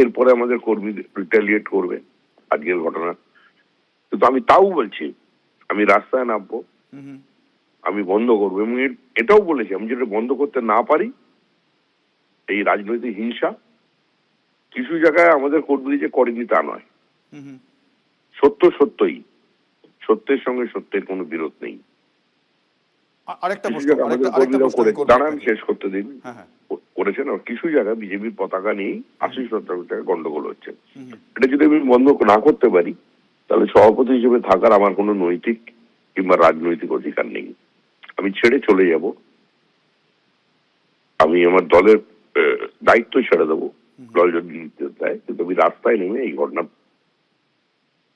এরপরে আমাদের কর্মী রিটালিয়েট করবে আজকের ঘটনা। কিন্তু আমি তাও বলছি, আমি রাস্তায় নামবো, আমি বন্ধ করবো, এবং এটাও বলেছি আমি যেটা বন্ধ করতে না পারি এই রাজনৈতিক হিংসা। কিছু জায়গায় আমাদের কর্মী যে করেনি তা নয়, সত্য সত্যই, সত্যের সঙ্গে সত্যের কোনো বিরোধ নেই। কিছু জায়গায় আমাদের কর্মীরাও করে, দাঁড়ান শেষ করতে দিন, করেছেন। আর কিছু জায়গায় বিজেপির পতাকা নিয়েই 80-70 টাকা গন্ডগোল হচ্ছে। এটা যদি আমি বন্ধ না করতে পারি তাহলে সভাপতি হিসেবে থাকার আমার কোনো নৈতিক কিংবা রাজনৈতিক অধিকার নেই। আমি ছেড়ে চলে যাব, আমি আমার দলের দায়িত্ব ছেড়ে দেবো, দল যদি নিতে দেয়, কিন্তু আমি রাস্তায় নেমে এই ঘটনার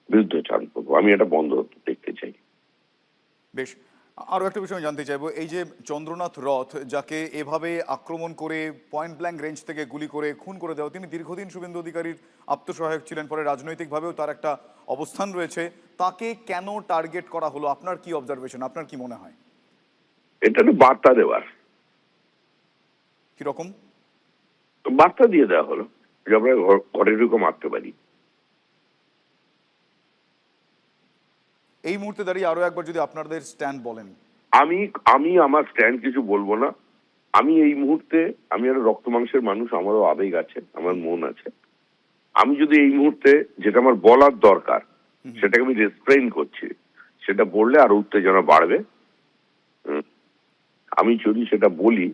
বিরুদ্ধে চান করবো। আমি এটা বন্ধ দেখতে চাই। বেশ, আরো একটা বিষয় জানতে চাইবো, এই যে চন্দ্রনাথ রথ, যাকে এভাবে আক্রমণ করে পয়েন্ট ব্ল্যাঙ্ক রেঞ্জ থেকে গুলি করে খুন করে দেওয়া, তিনি দীর্ঘদিন শুভেন্দু অধিকারীর আত্মসহায়ক ছিলেন, পরে রাজনৈতিকভাবেও তার একটা অবস্থান রয়েছে। তাকে কেন টার্গেট করা হলো? আপনার কি অবজারভেশন, আপনার কি মনে হয়? এটা তো বার্তা দেওয়ার, কিরকম বার্তা দিয়ে দেওয়া হলো যে আমরা ঘরে ঢুকে মারতে পারি। এই মুহূর্তে দাঁড়িয়ে আরো একবার যদি আপনাদের স্ট্যান্ড বলেন। আমি আমার স্ট্যান্ড কিছু বলবো না। আমি এই মুহূর্তে, আমি একটা রক্ত মাংসের মানুষ, আমারও আবেগ আছে, আমার মন আছে। আমি যদি এই মুহূর্তে যেটা আমার বলার দরকার সেটাকে আমি রেস্ট্রেইন করছি, সেটা বললে আরো উত্তেজনা বাড়বে। আমি যদি সেটা বলি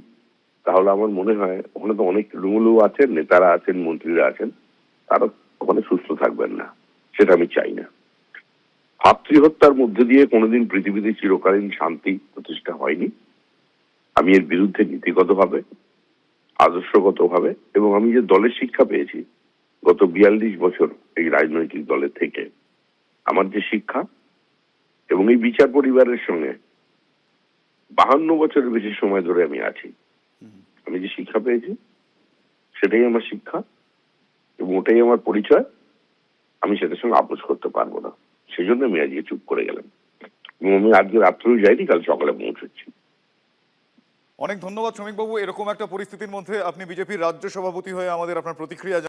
তাহলে আমার মনে হয় ওখানে তো অনেক তৃণমূলও আছেন, নেতারা আছেন, মন্ত্রীরা আছেন, তারা ওখানে সুস্থ থাকবেন না, সেটা আমি চাই না। ভাতৃহত্যার মধ্যে দিয়ে কোনোদিন পৃথিবীতে চিরকালীন শান্তি প্রতিষ্ঠা হয়নি। আমি এর বিরুদ্ধে নীতিগতভাবে, আদর্শগতভাবে, এবং আমি যে দলের শিক্ষা পেয়েছি গত 42 বছর এই রাজনৈতিক দলের থেকে, আমার যে শিক্ষা, এবং এই বিচার পরিবারের সঙ্গে 52 বছরের বেশি সময় ধরে আমি আছি, আমি যে শিক্ষা পেয়েছি সেটাই আমার শিক্ষা এবং ওটাই আমার পরিচয়। আমি সেটার সঙ্গে আপোষ করতে পারবো না, সেই জন্য আমি আজকে চুপ করে গেলাম, এবং আমি আজকে রাত্রেও যাইনি, কাল সকালে পৌঁছচ্ছি। অনেক ধন্যবাদ শ্রমিকবাবু। এরকম একটা পরিস্থিতির মধ্যে আপনি বিজেপির রাজ্য সভাপতি হয়ে আমাদের আপনার প্রতিক্রিয়া